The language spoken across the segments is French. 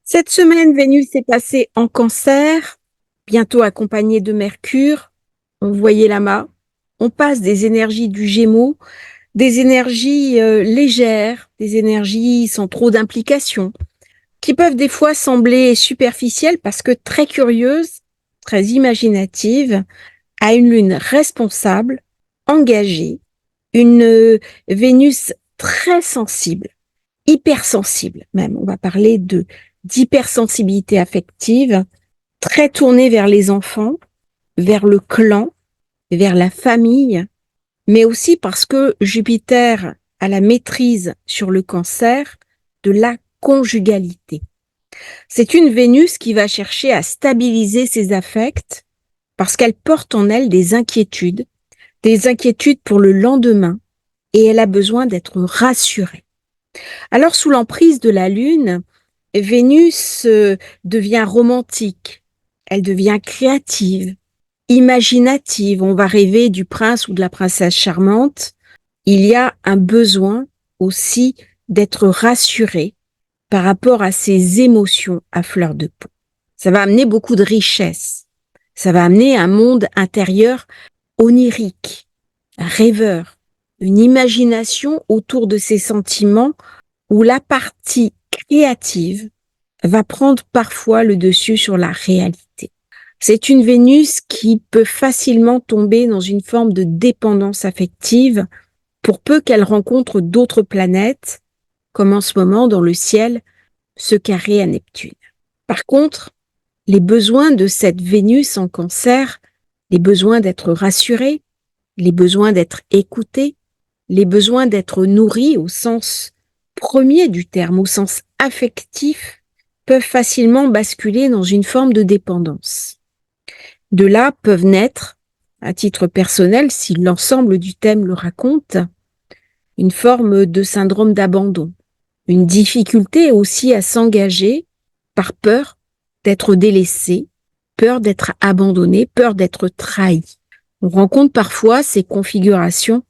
Cette semaine, Vénus est passée en Cancer, bientôt accompagnée de Mercure. On voyait là-bas. On passe des énergies du Gémeaux, des énergies légères, des énergies sans trop d'implications, qui peuvent des fois sembler superficielles parce que très curieuses, très imaginatives, à une lune responsable, engagée, une Vénus très sensible, hypersensible même. On va parler d'hypersensibilité affective, très tournée vers les enfants, vers le clan, vers la famille, mais aussi parce que Jupiter a la maîtrise sur le Cancer de la conjugalité. C'est une Vénus qui va chercher à stabiliser ses affects parce qu'elle porte en elle des inquiétudes pour le lendemain, et elle a besoin d'être rassurée. Alors, sous l'emprise de la Lune, Vénus devient romantique, elle devient créative, imaginative, on va rêver du prince ou de la princesse charmante. Il y a un besoin aussi d'être rassuré par rapport à ses émotions à fleur de peau. Ça va amener beaucoup de richesse, ça va amener un monde intérieur onirique, rêveur, une imagination autour de ses sentiments où la partie créative va prendre parfois le dessus sur la réalité. C'est une Vénus qui peut facilement tomber dans une forme de dépendance affective pour peu qu'elle rencontre d'autres planètes, comme en ce moment dans le ciel, ce carré à Neptune. Par contre, les besoins de cette Vénus en Cancer, les besoins d'être rassurée, les besoins d'être écoutée, les besoins d'être nourris au sens premier du terme, au sens affectif, peuvent facilement basculer dans une forme de dépendance. De là peuvent naître, à titre personnel, si l'ensemble du thème le raconte, une forme de syndrome d'abandon, une difficulté aussi à s'engager par peur d'être délaissé, peur d'être abandonné, peur d'être trahi. On rencontre parfois ces configurations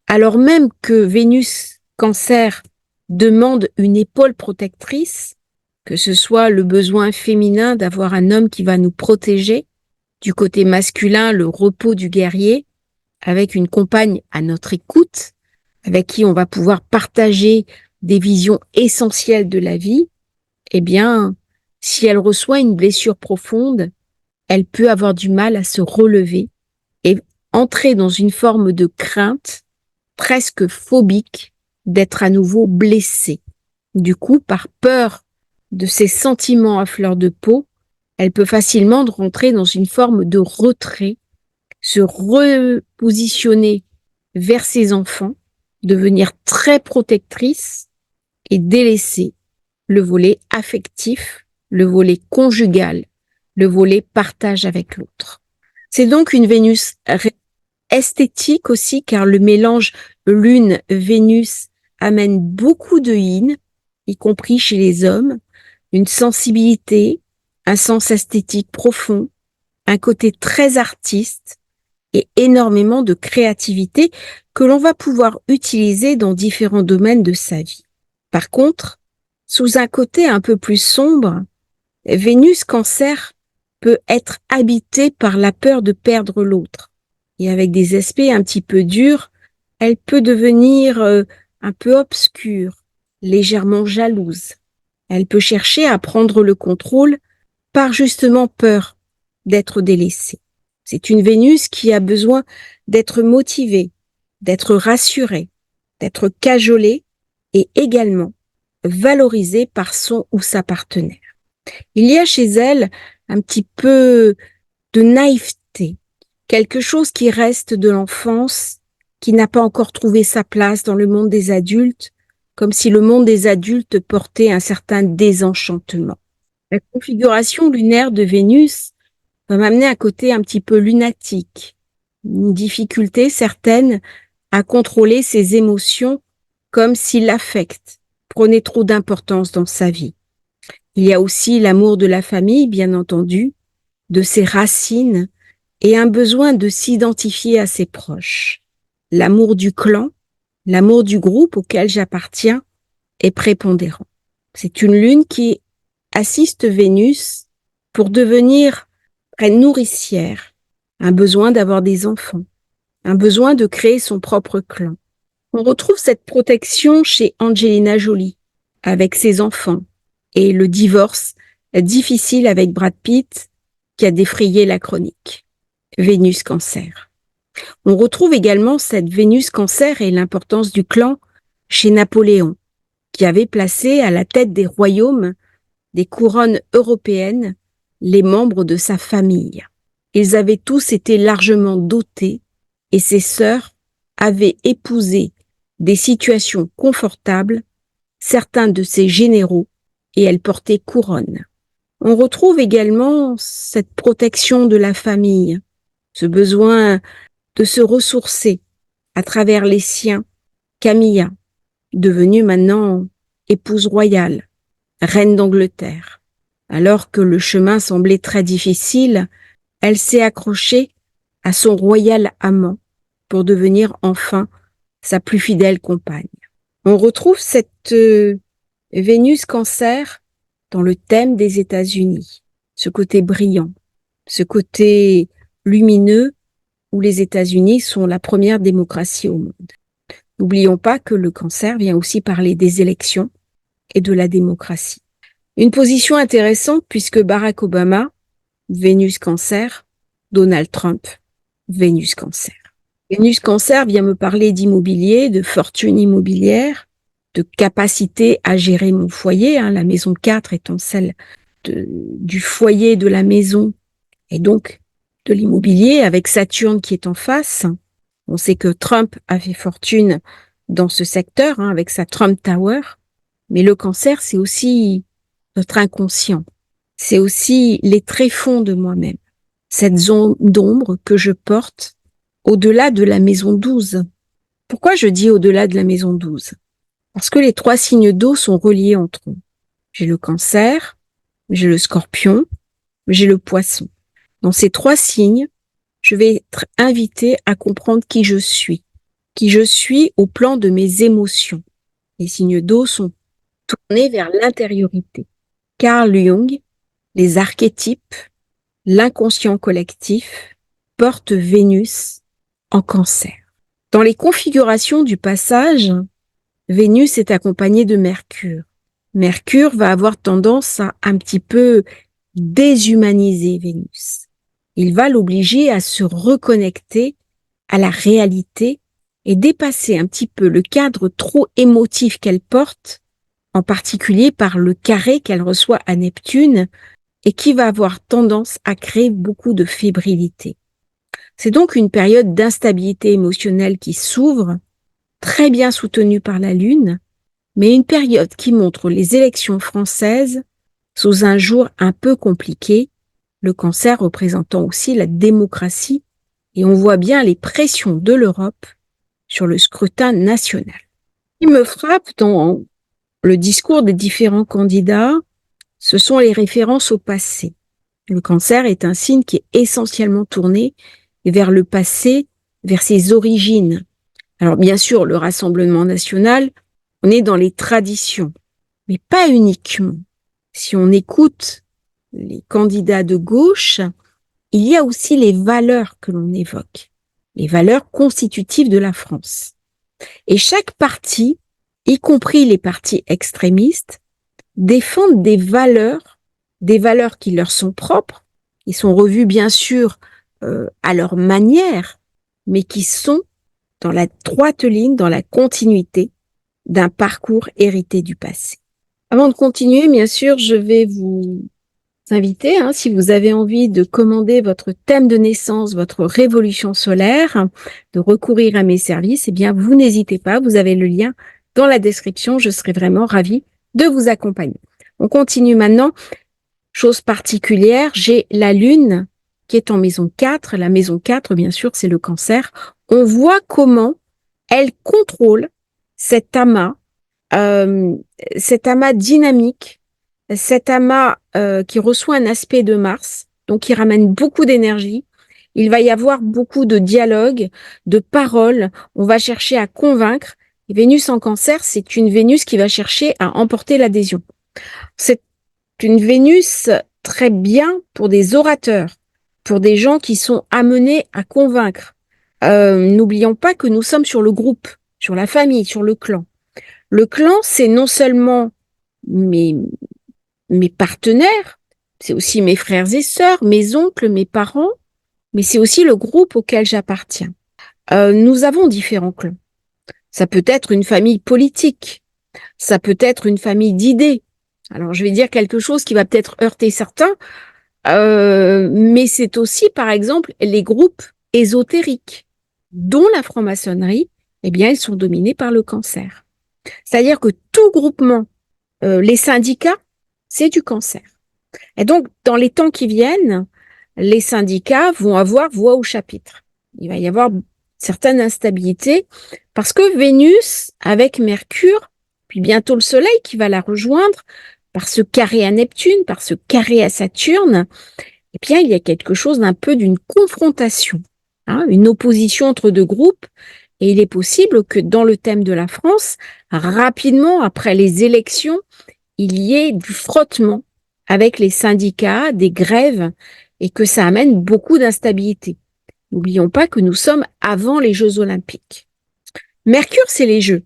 alors même que Vénus Cancer demande une épaule protectrice, que ce soit le besoin féminin d'avoir un homme qui va nous protéger, du côté masculin, le repos du guerrier, avec une compagne à notre écoute, avec qui on va pouvoir partager des visions essentielles de la vie, eh bien, si elle reçoit une blessure profonde, elle peut avoir du mal à se relever et entrer dans une forme de crainte presque phobique d'être à nouveau blessée. Du coup, par peur de ses sentiments à fleur de peau, elle peut facilement rentrer dans une forme de retrait, se repositionner vers ses enfants, devenir très protectrice et délaisser le volet affectif, le volet conjugal, le volet partage avec l'autre. C'est donc une Vénus esthétique aussi, car le mélange Lune-Vénus amène beaucoup de yin, y compris chez les hommes, une sensibilité, un sens esthétique profond, un côté très artiste et énormément de créativité que l'on va pouvoir utiliser dans différents domaines de sa vie. Par contre, sous un côté un peu plus sombre, Vénus Cancer peut être habitée par la peur de perdre l'autre. Et avec des aspects un petit peu durs, elle peut devenir un peu obscure, légèrement jalouse. Elle peut chercher à prendre le contrôle par justement peur d'être délaissée. C'est une Vénus qui a besoin d'être motivée, d'être rassurée, d'être cajolée et également valorisée par son ou sa partenaire. Il y a chez elle un petit peu de naïveté, quelque chose qui reste de l'enfance, qui n'a pas encore trouvé sa place dans le monde des adultes, comme si le monde des adultes portait un certain désenchantement. La configuration lunaire de Vénus va m'amener à côté un petit peu lunatique, une difficulté certaine à contrôler ses émotions comme si l'affect prenait trop d'importance dans sa vie. Il y a aussi l'amour de la famille, bien entendu, de ses racines et un besoin de s'identifier à ses proches. L'amour du clan, l'amour du groupe auquel j'appartiens est prépondérant. C'est une lune qui assiste Vénus pour devenir reine nourricière, un besoin d'avoir des enfants, un besoin de créer son propre clan. On retrouve cette protection chez Angelina Jolie, avec ses enfants, et le divorce difficile avec Brad Pitt, qui a défrayé la chronique. Vénus Cancer. On retrouve également cette Vénus Cancer et l'importance du clan chez Napoléon, qui avait placé à la tête des royaumes des couronnes européennes les membres de sa famille. Ils avaient tous été largement dotés et ses sœurs avaient épousé des situations confortables, certains de ses généraux, et elles portaient couronne. On retrouve également cette protection de la famille, ce besoin de se ressourcer à travers les siens. Camilla, devenue maintenant épouse royale, reine d'Angleterre. Alors que le chemin semblait très difficile, elle s'est accrochée à son royal amant pour devenir enfin sa plus fidèle compagne. On retrouve cette Vénus Cancer dans le thème des États-Unis, ce côté brillant, ce côté lumineux où les États-Unis sont la première démocratie au monde. N'oublions pas que le Cancer vient aussi parler des élections et de la démocratie. Une position intéressante puisque Barack Obama, Vénus Cancer, Donald Trump, Vénus Cancer. Vénus Cancer vient me parler d'immobilier, de fortune immobilière, de capacité à gérer mon foyer, la maison 4 étant celle du foyer de la maison et donc de l'immobilier avec Saturne qui est en face. On sait que Trump a fait fortune dans ce secteur avec sa Trump Tower, mais le Cancer, c'est aussi notre inconscient. C'est aussi les tréfonds de moi-même, cette zone d'ombre que je porte au-delà de la maison 12. Pourquoi je dis au-delà de la maison 12? Parce que les 3 signes d'eau sont reliés entre eux. J'ai le Cancer, j'ai le Scorpion, j'ai le Poisson. Dans ces 3 signes, je vais être invitée à comprendre qui je suis au plan de mes émotions. Les signes d'eau sont tournés vers l'intériorité. Carl Jung, les archétypes, l'inconscient collectif, portent Vénus en Cancer. Dans les configurations du passage, Vénus est accompagnée de Mercure. Mercure va avoir tendance à un petit peu déshumaniser Vénus. Il va l'obliger à se reconnecter à la réalité et dépasser un petit peu le cadre trop émotif qu'elle porte, en particulier par le carré qu'elle reçoit à Neptune et qui va avoir tendance à créer beaucoup de fébrilité. C'est donc une période d'instabilité émotionnelle qui s'ouvre, très bien soutenue par la Lune, mais une période qui montre les élections françaises sous un jour un peu compliqué, le Cancer représentant aussi la démocratie, et on voit bien les pressions de l'Europe sur le scrutin national. Ce qui me frappe dans le discours des différents candidats, ce sont les références au passé. Le Cancer est un signe qui est essentiellement tourné vers le passé, vers ses origines. Alors bien sûr, le Rassemblement national, on est dans les traditions, mais pas uniquement. Si on écoute les candidats de gauche, il y a aussi les valeurs que l'on évoque, les valeurs constitutives de la France. Et chaque parti, y compris les partis extrémistes, défendent des valeurs qui leur sont propres, qui sont revues bien sûr à leur manière, mais qui sont dans la droite ligne, dans la continuité d'un parcours hérité du passé. Avant de continuer, bien sûr, je vais vous inviter, si vous avez envie de commander votre thème de naissance, votre révolution solaire, de recourir à mes services, eh bien, vous n'hésitez pas, vous avez le lien dans la description, je serai vraiment ravie de vous accompagner. On continue maintenant. Chose particulière, j'ai la Lune qui est en maison 4. La maison 4, bien sûr, c'est le Cancer. On voit comment elle contrôle cet amas dynamique, cet amas qui reçoit un aspect de Mars, donc qui ramène beaucoup d'énergie. Il va y avoir beaucoup de dialogue, de paroles. On va chercher à convaincre. Et Vénus en Cancer, c'est une Vénus qui va chercher à emporter l'adhésion. une Vénus très bien pour des orateurs, pour des gens qui sont amenés à convaincre. N'oublions pas que nous sommes sur le groupe, sur la famille, sur le clan. Le clan, c'est non seulement mes, mes partenaires, c'est aussi mes frères et sœurs, mes oncles, mes parents, mais c'est aussi le groupe auquel j'appartiens. Nous avons différents clans. Ça peut être une famille politique, ça peut être une famille d'idées. Alors, je vais dire quelque chose qui va peut-être heurter certains, mais c'est aussi, par exemple, les groupes ésotériques, dont la franc-maçonnerie, eh bien, ils sont dominés par le cancer. C'est-à-dire que tout groupement, les syndicats, c'est du cancer. Et donc, dans les temps qui viennent, les syndicats vont avoir voix au chapitre. Il va y avoir certaines instabilités parce que Vénus, avec Mercure, puis bientôt le Soleil qui va la rejoindre, par ce carré à Neptune, par ce carré à Saturne, eh bien, il y a quelque chose d'un peu d'une confrontation, hein, une opposition entre deux groupes. Et il est possible que dans le thème de la France, rapidement après les élections, il y ait du frottement avec les syndicats, des grèves, et que ça amène beaucoup d'instabilité. N'oublions pas que nous sommes avant les Jeux Olympiques. Mercure, c'est les Jeux.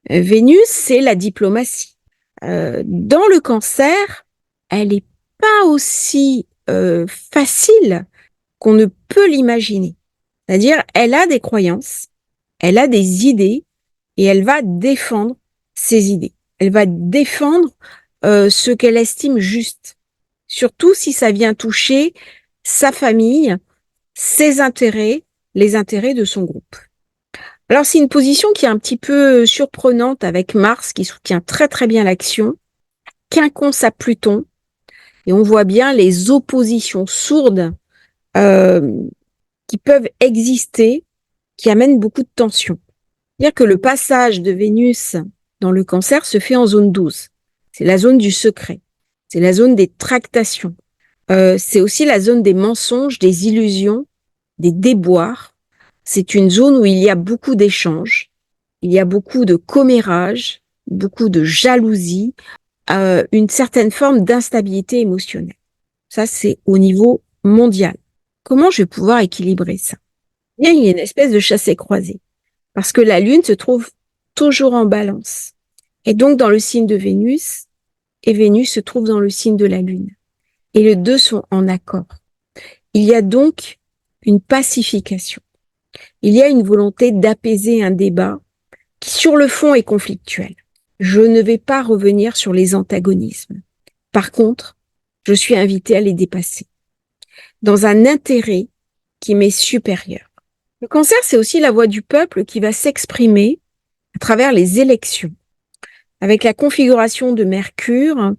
Vénus, c'est la diplomatie. Dans le cancer, elle n'est pas aussi facile qu'on ne peut l'imaginer. C'est-à-dire, elle a des croyances, elle a des idées, et elle va défendre ses idées. Elle va défendre ce qu'elle estime juste. Surtout si ça vient toucher sa famille, ses intérêts, les intérêts de son groupe. Alors, c'est une position qui est un petit peu surprenante avec Mars qui soutient très très bien l'action, quinconce à Pluton, et on voit bien les oppositions sourdes qui peuvent exister, qui amènent beaucoup de tensions. C'est-à-dire que le passage de Vénus dans le cancer se fait en zone 12. C'est la zone du secret, c'est la zone des tractations, c'est aussi la zone des mensonges, des illusions, des déboires. C'est une zone où il y a beaucoup d'échanges, il y a beaucoup de commérages, beaucoup de jalousie, une certaine forme d'instabilité émotionnelle. Ça, c'est au niveau mondial. Comment je vais pouvoir équilibrer ça? Bien, il y a une espèce de chassé-croisé, parce que la Lune se trouve toujours en balance. Et donc, dans le signe de Vénus, et Vénus se trouve dans le signe de la Lune. Et les deux sont en accord. Il y a donc une pacification. Il y a une volonté d'apaiser un débat qui, sur le fond, est conflictuel. Je ne vais pas revenir sur les antagonismes. Par contre, je suis invitée à les dépasser dans un intérêt qui m'est supérieur. Le cancer, c'est aussi la voix du peuple qui va s'exprimer à travers les élections. Avec la configuration de Mercure,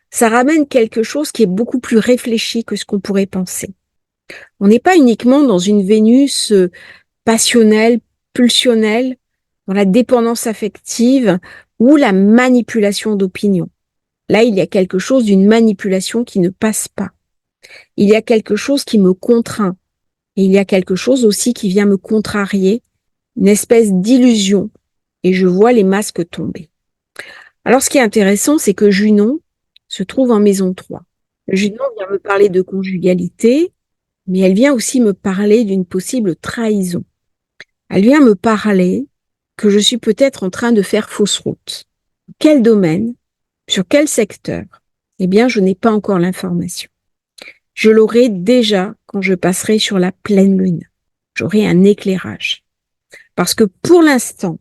ça ramène quelque chose qui est beaucoup plus réfléchi que ce qu'on pourrait penser. On n'est pas uniquement dans une Vénus passionnelle, pulsionnelle, dans la dépendance affective ou la manipulation d'opinion. Là, il y a quelque chose d'une manipulation qui ne passe pas. Il y a quelque chose qui me contraint. Et il y a quelque chose aussi qui vient me contrarier, une espèce d'illusion. Et je vois les masques tomber. Alors, ce qui est intéressant, c'est que Junon se trouve en maison 3. Junon vient me parler de conjugalité, mais elle vient aussi me parler d'une possible trahison. Elle vient me parler que je suis peut-être en train de faire fausse route. Quel domaine? Sur quel secteur? Eh bien, je n'ai pas encore l'information. Je l'aurai déjà quand je passerai sur la pleine lune. J'aurai un éclairage. Parce que pour l'instant,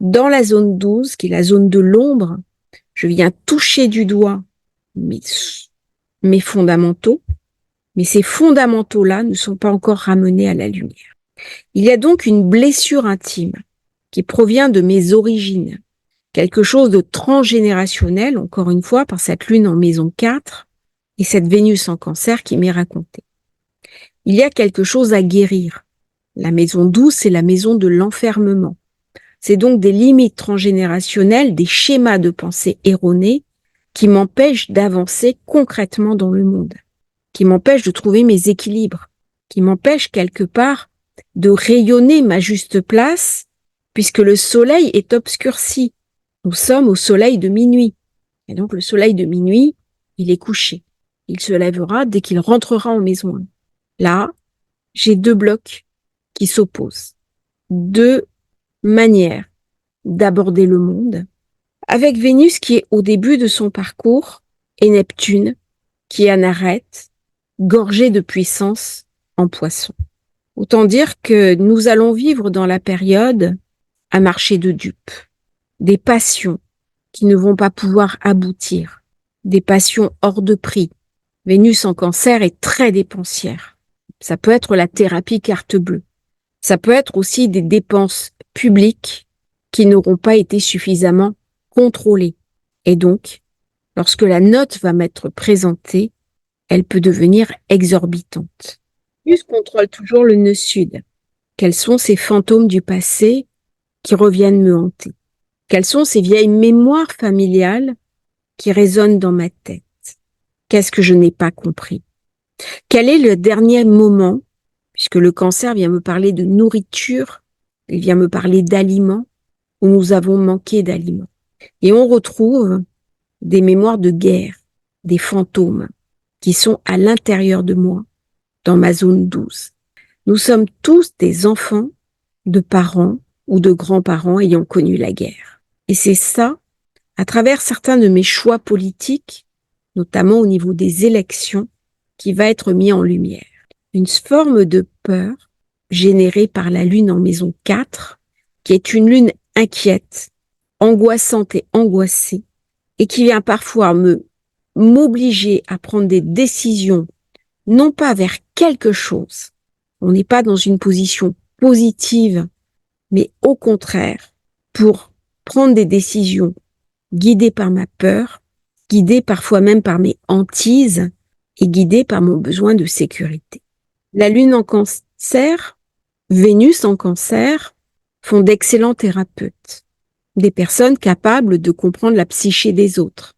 dans la zone 12, qui est la zone de l'ombre, je viens toucher du doigt mes fondamentaux, mais ces fondamentaux-là ne sont pas encore ramenés à la lumière. Il y a donc une blessure intime qui provient de mes origines, quelque chose de transgénérationnel, encore une fois, par cette lune en maison 4 et cette Vénus en cancer qui m'est racontée. Il y a quelque chose à guérir. La maison 12, c'est la maison de l'enfermement. C'est donc des limites transgénérationnelles, des schémas de pensée erronés qui m'empêchent d'avancer concrètement dans le monde, qui m'empêchent de trouver mes équilibres, qui m'empêchent quelque part de rayonner ma juste place, puisque le soleil est obscurci. Nous sommes au soleil de minuit. Et donc le soleil de minuit, il est couché. Il se lèvera dès qu'il rentrera en maison. Là, j'ai deux blocs qui s'opposent, deux manières d'aborder le monde, avec Vénus qui est au début de son parcours et Neptune qui est en arête, gorgé de puissance en Poisson. Autant dire que nous allons vivre dans la période un marché de dupes, des passions qui ne vont pas pouvoir aboutir, des passions hors de prix. Vénus en Cancer est très dépensière. Ça peut être la thérapie carte bleue. Ça peut être aussi des dépenses publiques qui n'auront pas été suffisamment contrôlées. Et donc, lorsque la note va m'être présentée, elle peut devenir exorbitante. Vénus contrôle toujours le nœud sud. Quels sont ces fantômes du passé qui reviennent me hanter? Quelles sont ces vieilles mémoires familiales qui résonnent dans ma tête? Qu'est-ce que je n'ai pas compris? Quel est le dernier moment, puisque le cancer vient me parler de nourriture, il vient me parler d'aliments, où nous avons manqué d'aliments. Et on retrouve des mémoires de guerre, des fantômes qui sont à l'intérieur de moi, dans ma zone 12. Nous sommes tous des enfants de parents ou de grands-parents ayant connu la guerre. Et c'est ça, à travers certains de mes choix politiques, notamment au niveau des élections, qui va être mis en lumière. Une forme de peur générée par la lune en maison 4, qui est une lune inquiète, angoissante et angoissée, et qui vient parfois m'obliger à prendre des décisions, non pas vers quelque chose. On n'est pas dans une position positive, mais au contraire, pour prendre des décisions guidées par ma peur, guidées parfois même par mes hantises et guidées par mon besoin de sécurité. La lune en cancer, Vénus en cancer font d'excellents thérapeutes, des personnes capables de comprendre la psyché des autres,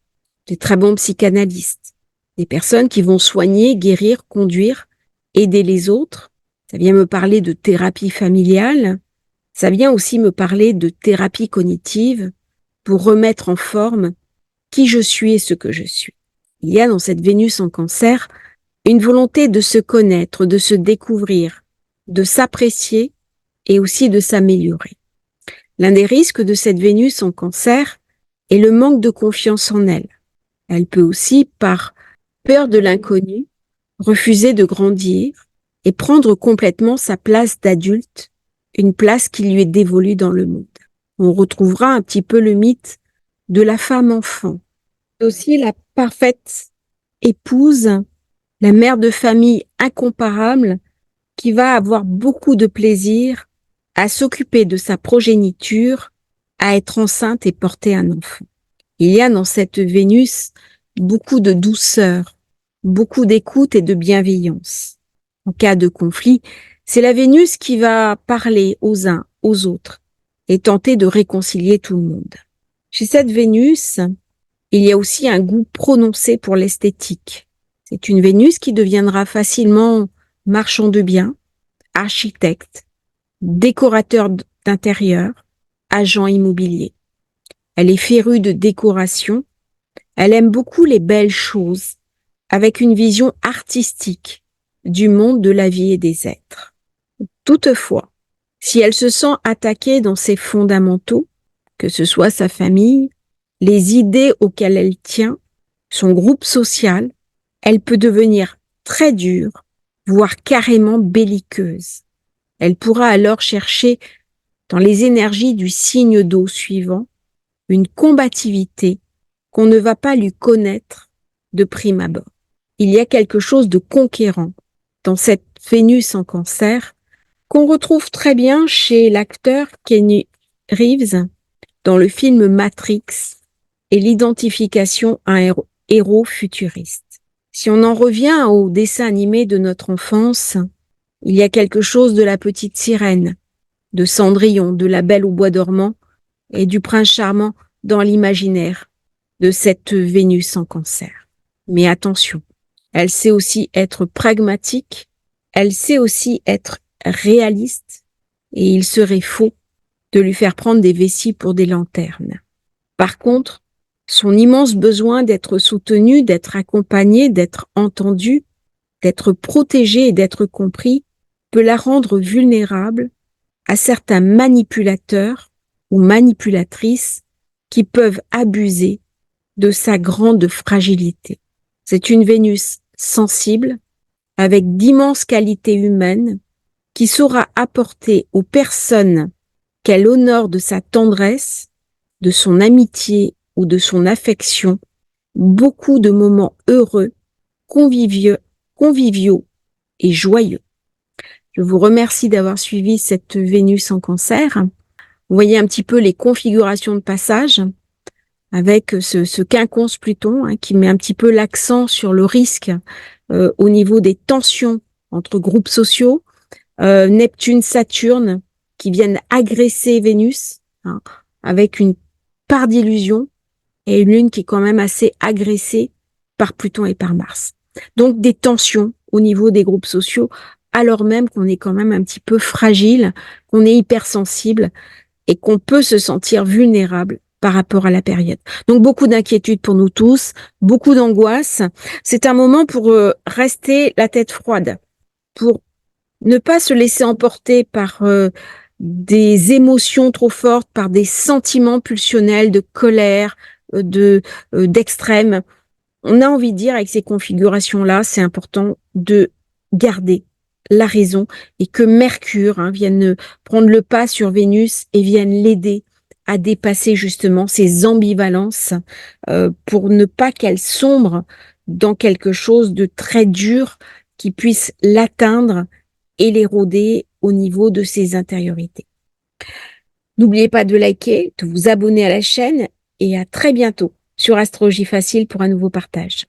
des très bons psychanalystes, des personnes qui vont soigner, guérir, conduire, aider les autres. Ça vient me parler de thérapie familiale, ça vient aussi me parler de thérapie cognitive pour remettre en forme qui je suis et ce que je suis. Il y a dans cette Vénus en cancer une volonté de se connaître, de se découvrir, de s'apprécier et aussi de s'améliorer. L'un des risques de cette Vénus en cancer est le manque de confiance en elle. Elle peut aussi, par peur de l'inconnu, refuser de grandir et prendre complètement sa place d'adulte, une place qui lui est dévolue dans le monde. On retrouvera un petit peu le mythe de la femme enfant, aussi la parfaite épouse, la mère de famille incomparable qui va avoir beaucoup de plaisir à s'occuper de sa progéniture, à être enceinte et porter un enfant. Il y a dans cette Vénus beaucoup de douceur, beaucoup d'écoute et de bienveillance. En cas de conflit, c'est la Vénus qui va parler aux uns, aux autres et tenter de réconcilier tout le monde. Chez cette Vénus, il y a aussi un goût prononcé pour l'esthétique. C'est une Vénus qui deviendra facilement marchand de biens, architecte, décorateur d'intérieur, agent immobilier. Elle est férue de décoration. Elle aime beaucoup les belles choses, avec une vision artistique du monde de la vie et des êtres. Toutefois, si elle se sent attaquée dans ses fondamentaux, que ce soit sa famille, les idées auxquelles elle tient, son groupe social, elle peut devenir très dure, voire carrément belliqueuse. Elle pourra alors chercher, dans les énergies du signe d'eau suivant, une combativité qu'on ne va pas lui connaître de prime abord. Il y a quelque chose de conquérant dans cette Vénus en cancer qu'on retrouve très bien chez l'acteur Keanu Reeves dans le film Matrix et l'identification à un héros futuriste. Si on en revient au dessin animé de notre enfance, il y a quelque chose de la petite sirène, de Cendrillon, de la Belle au bois dormant et du prince charmant dans l'imaginaire de cette Vénus en cancer. Mais attention, elle sait aussi être pragmatique, elle sait aussi être réaliste et il serait faux de lui faire prendre des vessies pour des lanternes. Par contre, son immense besoin d'être soutenu, d'être accompagné, d'être entendu, d'être protégé et d'être compris peut la rendre vulnérable à certains manipulateurs ou manipulatrices qui peuvent abuser de sa grande fragilité. C'est une Vénus sensible, avec d'immenses qualités humaines, qui saura apporter aux personnes qu'elle honore de sa tendresse, de son amitié ou de son affection, beaucoup de moments heureux, conviviaux et joyeux. Je vous remercie d'avoir suivi cette Vénus en Cancer. Vous voyez un petit peu les configurations de passage avec ce quinconce Pluton qui met un petit peu l'accent sur le risque au niveau des tensions entre groupes sociaux, Neptune, Saturne qui viennent agresser Vénus avec une part d'illusion et une lune qui est quand même assez agressée par Pluton et par Mars. Donc des tensions au niveau des groupes sociaux, alors même qu'on est quand même un petit peu fragile, qu'on est hypersensible et qu'on peut se sentir vulnérable par rapport à la période. Donc beaucoup d'inquiétudes pour nous tous, beaucoup d'angoisse. C'est un moment pour rester la tête froide, pour ne pas se laisser emporter par des émotions trop fortes, par des sentiments pulsionnels de colère, d'extrême. On a envie de dire avec ces configurations-là, c'est important de garder la raison et que Mercure vienne prendre le pas sur Vénus et vienne l'aider à dépasser justement ces ambivalences pour ne pas qu'elle sombre dans quelque chose de très dur qui puisse l'atteindre et l'éroder au niveau de ses intériorités. N'oubliez pas de liker, de vous abonner à la chaîne et à très bientôt sur Astrologie Facile pour un nouveau partage.